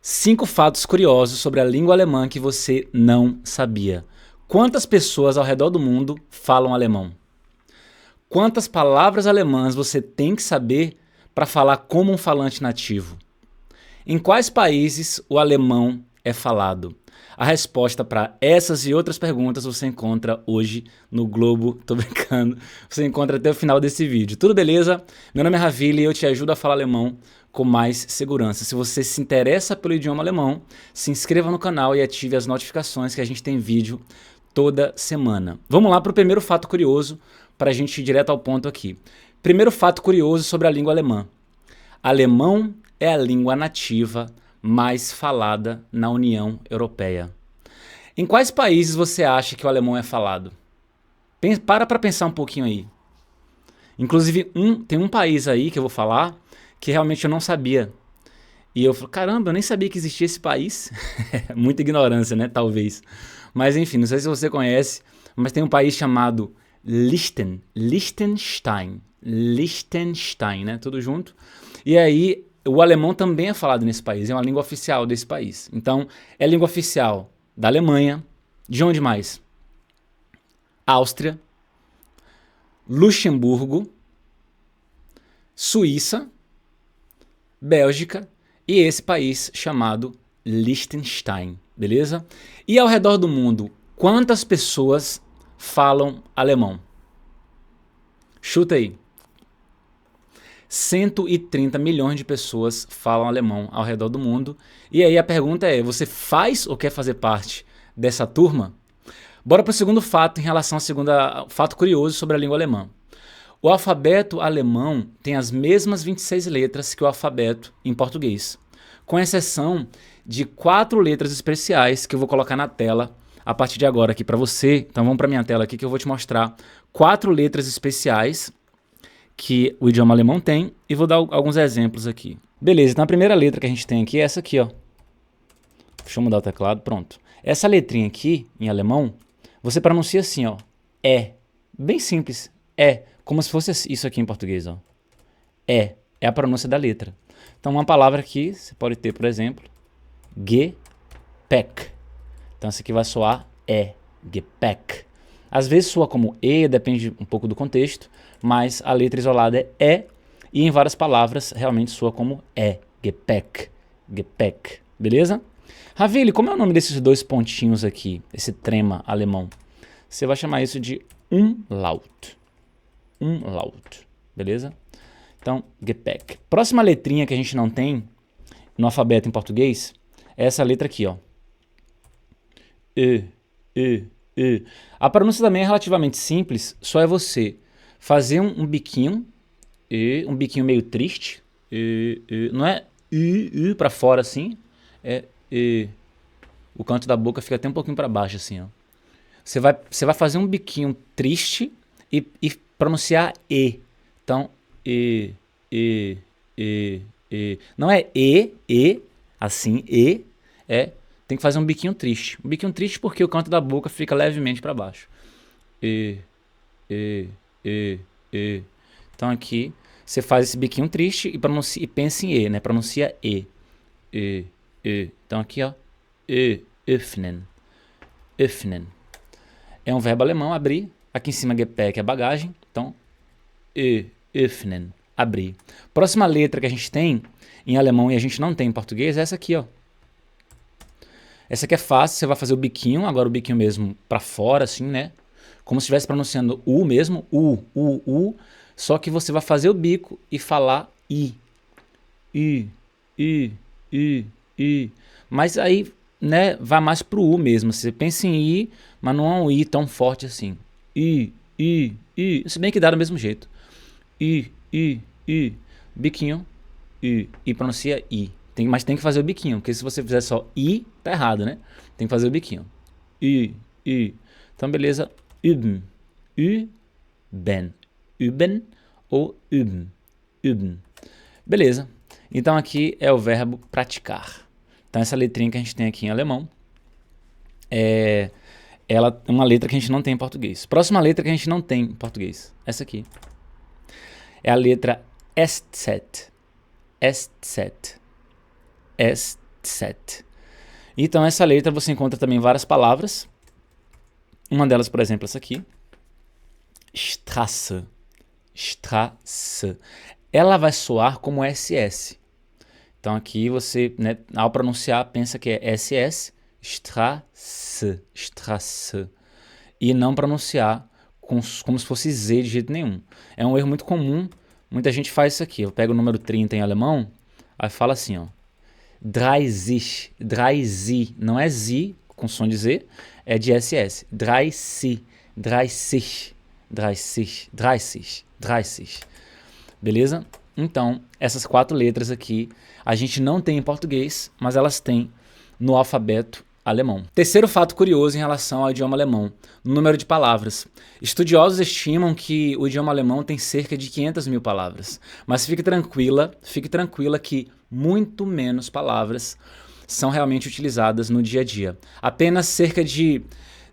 5 fatos curiosos sobre a língua alemã que você não sabia. Quantas pessoas ao redor do mundo falam alemão? Quantas palavras alemãs você tem que saber para falar como um falante nativo? Em quais países o alemão é falado? A resposta para essas e outras perguntas você encontra hoje no Globo. Tô brincando. Você encontra até o final desse vídeo. Tudo beleza? Meu nome é Ravili e eu te ajudo a falar alemão com mais segurança. Se você se interessa pelo idioma alemão, se inscreva no canal e ative as notificações que a gente tem vídeo toda semana. Vamos lá para o primeiro fato curioso para a gente ir direto ao ponto aqui. Primeiro fato curioso sobre a língua alemã. Alemão é a língua nativa mais falada na União Europeia. Em quais países você acha que o alemão é falado? Para pensar um pouquinho aí. Inclusive, tem um país aí que eu vou falar que realmente eu não sabia. E eu falo, caramba, eu nem sabia que existia esse país. Muita ignorância, né? Talvez. Mas enfim, não sei se você conhece, mas tem um país chamado Liechtenstein, né? Tudo junto. E aí, o alemão também é falado nesse país, é uma língua oficial desse país. Então, é língua oficial da Alemanha. De onde mais? Áustria, Luxemburgo, Suíça, Bélgica e esse país chamado Liechtenstein, beleza? E ao redor do mundo, quantas pessoas falam alemão? Chuta aí. 130 milhões de pessoas falam alemão ao redor do mundo. E aí a pergunta é, você faz ou quer fazer parte dessa turma? Bora para o segundo fato em relação ao segundo fato curioso sobre a língua alemã. O alfabeto alemão tem as mesmas 26 letras que o alfabeto em português, com exceção de 4 letras especiais que eu vou colocar na tela a partir de agora aqui para você. Então vamos para minha tela aqui que eu vou te mostrar 4 letras especiais que o idioma alemão tem e vou dar alguns exemplos aqui. Beleza, então a primeira letra que a gente tem aqui é essa aqui, ó. Deixa eu mudar o teclado, pronto. Essa letrinha aqui, em alemão, você pronuncia assim, ó. É. Bem simples. É. Como se fosse isso aqui em português, ó. É. É a pronúncia da letra. Então uma palavra aqui, você pode ter, por exemplo, Gepäck. Então essa aqui vai soar é. Gepäck. Às vezes soa como E, depende um pouco do contexto, mas a letra isolada é e em várias palavras realmente soa como é. Gepäck. Gepäck. Beleza? Ravili, como é o nome desses dois pontinhos aqui, esse trema alemão? Você vai chamar isso de Umlaut. Umlaut. Beleza? Então, Gepäck. Próxima letrinha que a gente não tem no alfabeto em português é essa letra aqui, ó. E. A pronúncia também é relativamente simples, só é você fazer um biquinho, um biquinho meio triste, não é para fora assim, é o canto da boca fica até um pouquinho para baixo assim, ó. Você vai fazer um biquinho triste e pronunciar E. Então, não é assim, tem que fazer um biquinho triste. Um biquinho triste porque o canto da boca fica levemente para baixo. Então aqui você faz esse biquinho triste e pensa em E, né? Pronuncia E. Então aqui, ó. Öffnen. Öffnen. É um verbo alemão, abrir. Aqui em cima, Gepäck é bagagem. Então, öffnen. Abrir. Próxima letra que a gente tem em alemão e a gente não tem em português é essa aqui, ó. Essa aqui é fácil, você vai fazer o biquinho, agora o biquinho mesmo pra fora, assim, né? Como se estivesse pronunciando U mesmo, U. Só que você vai fazer o bico e falar I. Mas aí, né, vai mais pro U mesmo. Você pensa em I, mas não é um I tão forte assim. Se bem que dá do mesmo jeito. Biquinho, e pronuncia I. Mas tem que fazer o biquinho, porque se você fizer só I, tá errado, né? Tem que fazer o biquinho. Então, beleza. Üben. Üben ou üben. Beleza. Então, aqui é o verbo praticar. Então, essa letrinha que a gente tem aqui em alemão ela é uma letra que a gente não tem em português. Próxima letra que a gente não tem em português. Essa aqui. É a letra SZ. SZ. set. Então essa letra você encontra também várias palavras. Uma delas, por exemplo, essa aqui. Strasse. Strasse. Ela vai soar como SS. Então aqui você, né, ao pronunciar, pensa que é SS, Strasse, Strasse. E não pronunciar como se fosse Z de jeito nenhum. É um erro muito comum, muita gente faz isso aqui. Eu pego o número 30 em alemão, aí fala assim, ó. 30, 30, não é Z com som de Z, é de SS. 30, 30, 30, 30, 30. Beleza? Então, essas 4 letras aqui, a gente não tem em português, mas elas têm no alfabeto alemão. Terceiro fato curioso em relação ao idioma alemão, número de palavras. Estudiosos estimam que o idioma alemão tem cerca de 500 mil palavras, mas fique tranquila que muito menos palavras são realmente utilizadas no dia a dia. Apenas cerca de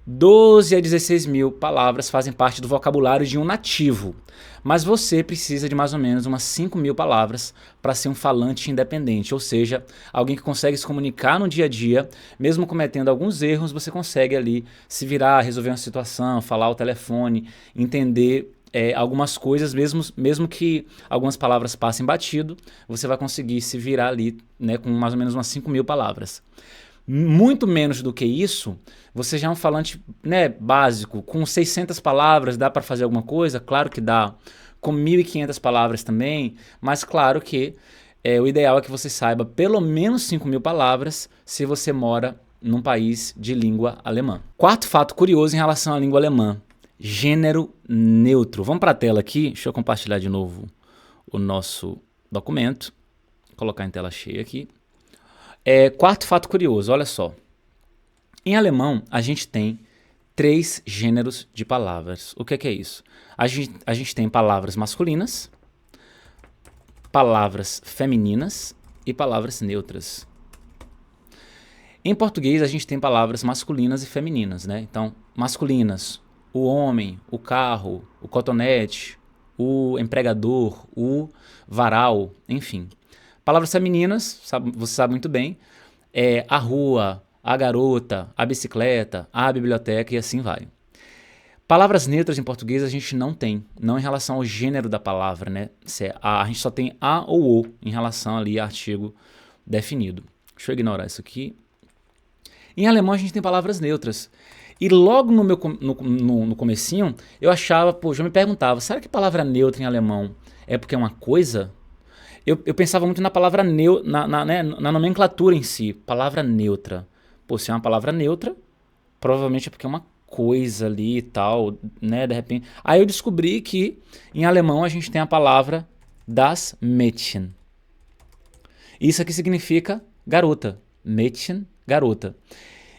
12 a 16 mil palavras fazem parte do vocabulário de um nativo, mas você precisa de mais ou menos umas 5 mil palavras para ser um falante independente, ou seja, alguém que consegue se comunicar no dia a dia, mesmo cometendo alguns erros, você consegue ali se virar, resolver uma situação, falar ao telefone, entender algumas coisas, mesmo que algumas palavras passem batido, você vai conseguir se virar ali, né, com mais ou menos umas 5 mil palavras. Muito menos do que isso, você já é um falante, né, básico. Com 600 palavras dá para fazer alguma coisa? Claro que dá. Com 1.500 palavras também, mas claro que o ideal é que você saiba pelo menos 5 mil palavras se você mora num país de língua alemã. Quarto fato curioso em relação à língua alemã. Gênero neutro. Vamos para a tela aqui. Deixa eu compartilhar de novo o nosso documento. Vou colocar em tela cheia aqui. Quarto fato curioso, olha só. Em alemão, a gente tem 3 gêneros de palavras. O que é isso? A gente tem palavras masculinas, palavras femininas e palavras neutras. Em português, a gente tem palavras masculinas e femininas, né? Então, masculinas, o homem, o carro, o cotonete, o empregador, o varal, enfim. Palavras femininas, você sabe muito bem, a rua, a garota, a bicicleta, a biblioteca e assim vai. Palavras neutras em português a gente não tem, não em relação ao gênero da palavra, né? A gente só tem a ou o em relação ali a artigo definido. Deixa eu ignorar isso aqui. Em alemão a gente tem palavras neutras. E logo no comecinho eu achava, já me perguntava, será que palavra neutra em alemão é porque é uma coisa? Eu pensava muito na palavra na nomenclatura em si, palavra neutra. Se é uma palavra neutra, provavelmente é porque é uma coisa ali e tal, né, de repente. Aí eu descobri que em alemão a gente tem a palavra das Mädchen. Isso aqui significa garota. Mädchen, garota.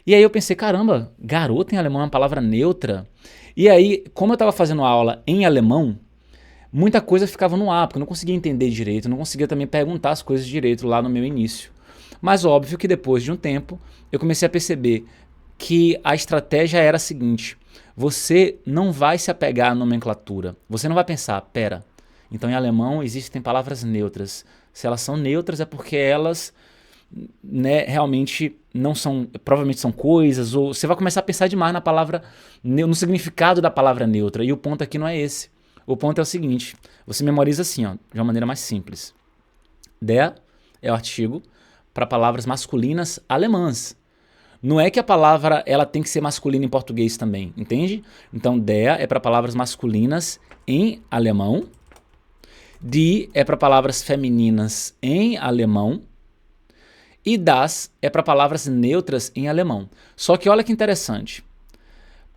E aí eu pensei, caramba, garota em alemão é uma palavra neutra? E aí, como eu estava fazendo aula em alemão, muita coisa ficava no ar, porque eu não conseguia entender direito, não conseguia também perguntar as coisas direito lá no meu início. Mas óbvio que depois de um tempo, eu comecei a perceber que a estratégia era a seguinte: você não vai se apegar à nomenclatura, você não vai pensar, pera, então em alemão existem palavras neutras. Se elas são neutras é porque elas, né, realmente não são, provavelmente são coisas, ou você vai começar a pensar demais na palavra, no significado da palavra neutra, e o ponto aqui não é esse. O ponto é o seguinte, você memoriza assim, ó, de uma maneira mais simples. Der é o artigo para palavras masculinas alemãs. Não é que a palavra ela tem que ser masculina em português também, entende? Então, der é para palavras masculinas em alemão, die é para palavras femininas em alemão, e das é para palavras neutras em alemão. Só que olha que interessante,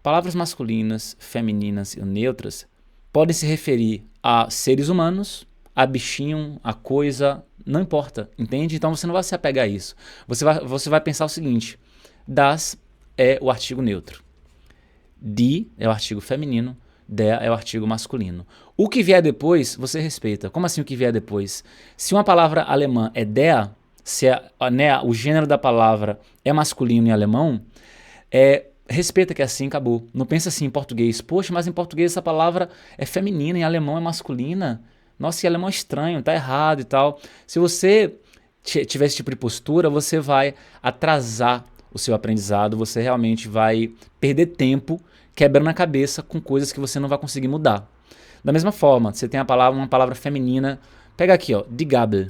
palavras masculinas, femininas e neutras podem se referir a seres humanos, a bichinho, a coisa, não importa, entende? Então você não vai se apegar a isso. Você vai pensar o seguinte: das é o artigo neutro, die é o artigo feminino, der é o artigo masculino. O que vier depois, você respeita. Como assim o que vier depois? Se uma palavra alemã é der, se né, o gênero da palavra é masculino em alemão, respeita que é assim, acabou. Não pensa assim em português. Poxa, mas em português essa palavra é feminina, em alemão é masculina. Nossa, que alemão é estranho, tá errado e tal. Se você tiver esse tipo de postura, você vai atrasar o seu aprendizado, você realmente vai perder tempo quebrando a cabeça com coisas que você não vai conseguir mudar. Da mesma forma, você tem uma palavra feminina, pega aqui, ó, die Gabel.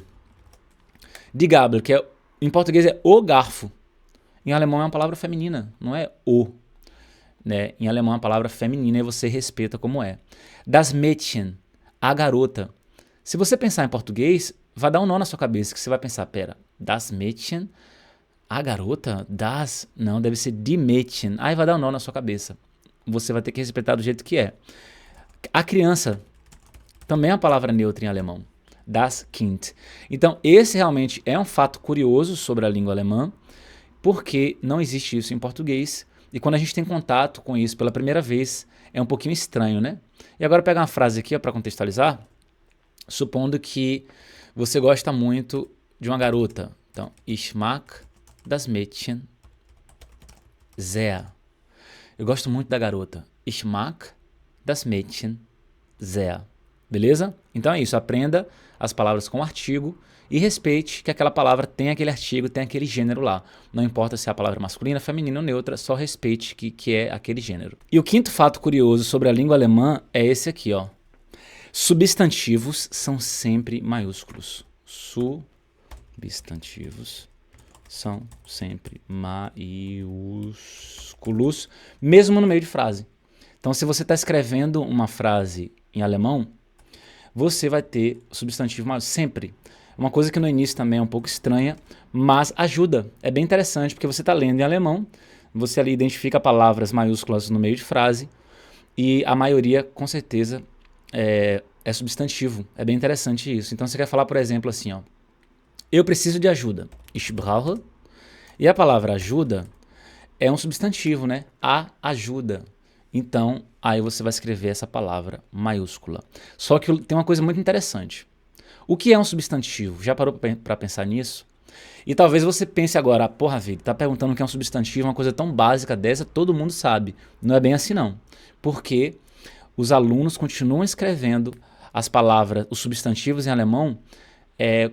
Die Gabel, que em português é o garfo. Em alemão é uma palavra feminina, não é o. Né? Em alemão é uma palavra feminina e você respeita como é. Das Mädchen, a garota. Se você pensar em português, vai dar um nó na sua cabeça, que você vai pensar, pera, das Mädchen, a garota, das, não, deve ser die Mädchen. Aí vai dar um nó na sua cabeça. Você vai ter que respeitar do jeito que é. A criança também é uma palavra neutra em alemão. Das Kind. Então, esse realmente é um fato curioso sobre a língua alemã, porque não existe isso em português. E quando a gente tem contato com isso pela primeira vez, é um pouquinho estranho, né? E agora pegar uma frase aqui para contextualizar, supondo que você gosta muito de uma garota. Então, ich mag das Mädchen sehr. Eu gosto muito da garota. Ich mag das Mädchen sehr. Beleza? Então é isso, aprenda as palavras com artigo e respeite que aquela palavra tem aquele artigo, tem aquele gênero lá. Não importa se é a palavra masculina, feminina ou neutra, só respeite que é aquele gênero. E o quinto fato curioso sobre a língua alemã é esse aqui, ó. Substantivos são sempre maiúsculos. Substantivos são sempre maiúsculos, mesmo no meio de frase. Então, se você está escrevendo uma frase em alemão, você vai ter substantivo maiúsculo sempre. Uma coisa que no início também é um pouco estranha, mas ajuda. É bem interessante, porque você está lendo em alemão, você ali identifica palavras maiúsculas no meio de frase, e a maioria, com certeza, é substantivo. É bem interessante isso. Então, você quer falar, por exemplo, assim, ó, eu preciso de ajuda. Ich brauche. E a palavra ajuda é um substantivo, né? A ajuda. Então, aí você vai escrever essa palavra maiúscula. Só que tem uma coisa muito interessante. O que é um substantivo? Já parou para pensar nisso? E talvez você pense agora, porra, Vic, tá perguntando o que é um substantivo, uma coisa tão básica dessa, todo mundo sabe. Não é bem assim não. Porque os alunos continuam escrevendo as palavras, os substantivos em alemão,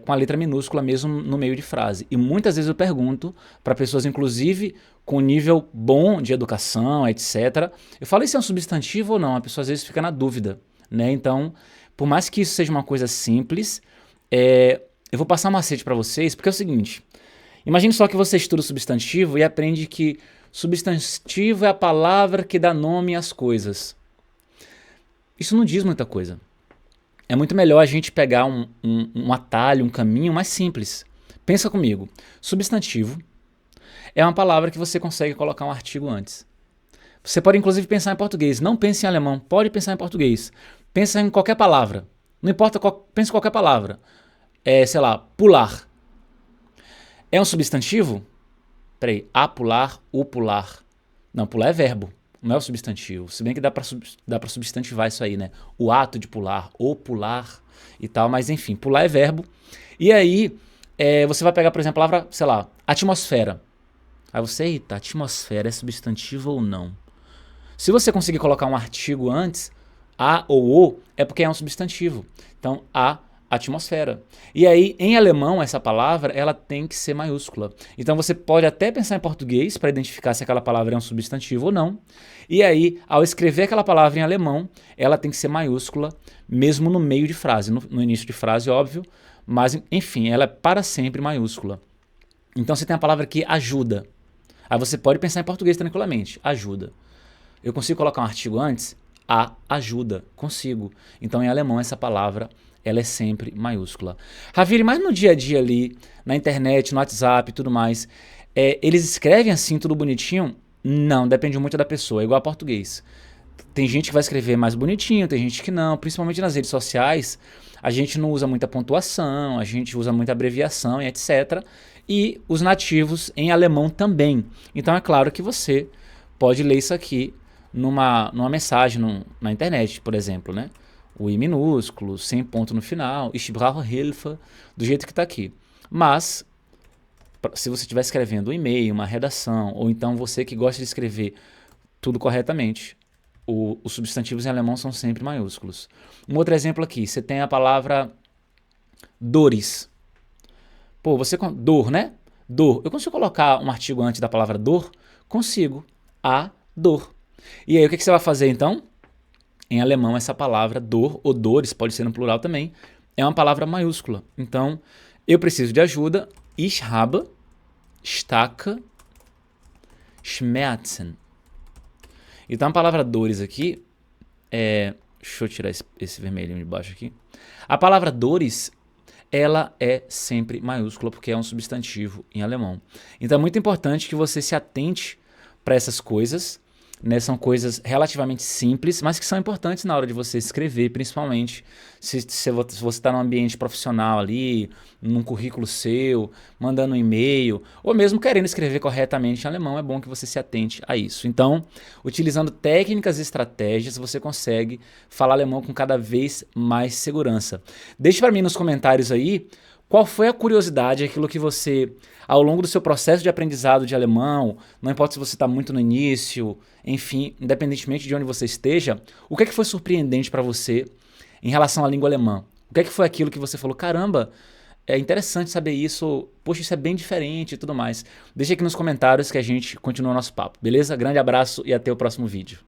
com a letra minúscula mesmo no meio de frase. E muitas vezes eu pergunto para pessoas, inclusive, com nível bom de educação, etc. Eu falo, isso é um substantivo ou não? A pessoa às vezes fica na dúvida, né? Então, por mais que isso seja uma coisa simples, eu vou passar um macete para vocês, porque é o seguinte, imagine só que você estuda o substantivo e aprende que substantivo é a palavra que dá nome às coisas. Isso não diz muita coisa. É muito melhor a gente pegar um atalho, um caminho mais simples. Pensa comigo. Substantivo é uma palavra que você consegue colocar um artigo antes. Você pode inclusive pensar em português. Não pense em alemão, pode pensar em português. Pensa em qualquer palavra. Não importa, pense em qualquer palavra. Sei lá, pular. É um substantivo? Peraí, a pular, o pular. Não, pular é verbo. Não é o substantivo. Se bem que dá pra substantivar isso aí, né? O ato de pular, o pular e tal. Mas enfim, pular é verbo. E aí, você vai pegar, por exemplo, a palavra, sei lá, atmosfera. Aí você, eita, atmosfera é substantivo ou não? Se você conseguir colocar um artigo antes, a ou o, é porque é um substantivo. Então, a atmosfera. E aí, em alemão, essa palavra, ela tem que ser maiúscula. Então, você pode até pensar em português para identificar se aquela palavra é um substantivo ou não. E aí, ao escrever aquela palavra em alemão, ela tem que ser maiúscula, mesmo no meio de frase. No início de frase, óbvio, mas, enfim, ela é para sempre maiúscula. Então, você tem a palavra aqui, ajuda. Aí você pode pensar em português tranquilamente, ajuda. Eu consigo colocar um artigo antes? A ajuda, consigo. Então, em alemão, essa palavra ela é sempre maiúscula. Raviri, mas no dia a dia ali, na internet, no WhatsApp e tudo mais, eles escrevem assim tudo bonitinho? Não, depende muito da pessoa, é igual a português. Tem gente que vai escrever mais bonitinho, tem gente que não, principalmente nas redes sociais, a gente não usa muita pontuação, a gente usa muita abreviação e etc. E os nativos em alemão também. Então é claro que você pode ler isso aqui numa mensagem na internet, por exemplo, né? O I minúsculo, sem ponto no final, ich brauche Hilfe, do jeito que está aqui. Mas, se você estiver escrevendo um e-mail, uma redação, ou então você que gosta de escrever tudo corretamente, os substantivos em alemão são sempre maiúsculos. Um outro exemplo aqui, você tem a palavra dores. Pô, dor, né? Dor. Eu consigo colocar um artigo antes da palavra dor? Consigo. A dor. E aí, o que que você vai fazer então? Em alemão, essa palavra dor, ou dores, pode ser no plural também, é uma palavra maiúscula. Então, eu preciso de ajuda. Ich habe starke Schmerzen. Então, a palavra dores aqui deixa eu tirar esse vermelhinho de baixo aqui. A palavra dores, ela é sempre maiúscula porque é um substantivo em alemão. Então é muito importante que você se atente para essas coisas, né? São coisas relativamente simples, mas que são importantes na hora de você escrever, principalmente se você está num ambiente profissional ali, num currículo seu, mandando um e-mail, ou mesmo querendo escrever corretamente em alemão, é bom que você se atente a isso. Então, utilizando técnicas e estratégias, você consegue falar alemão com cada vez mais segurança. Deixe para mim nos comentários aí qual foi a curiosidade, aquilo que você, ao longo do seu processo de aprendizado de alemão, não importa se você está muito no início, enfim, independentemente de onde você esteja, o que é que foi surpreendente para você em relação à língua alemã? O que é que foi aquilo que você falou, caramba, é interessante saber isso, poxa, isso é bem diferente e tudo mais. Deixa aqui nos comentários que a gente continua o nosso papo, beleza? Grande abraço e até o próximo vídeo.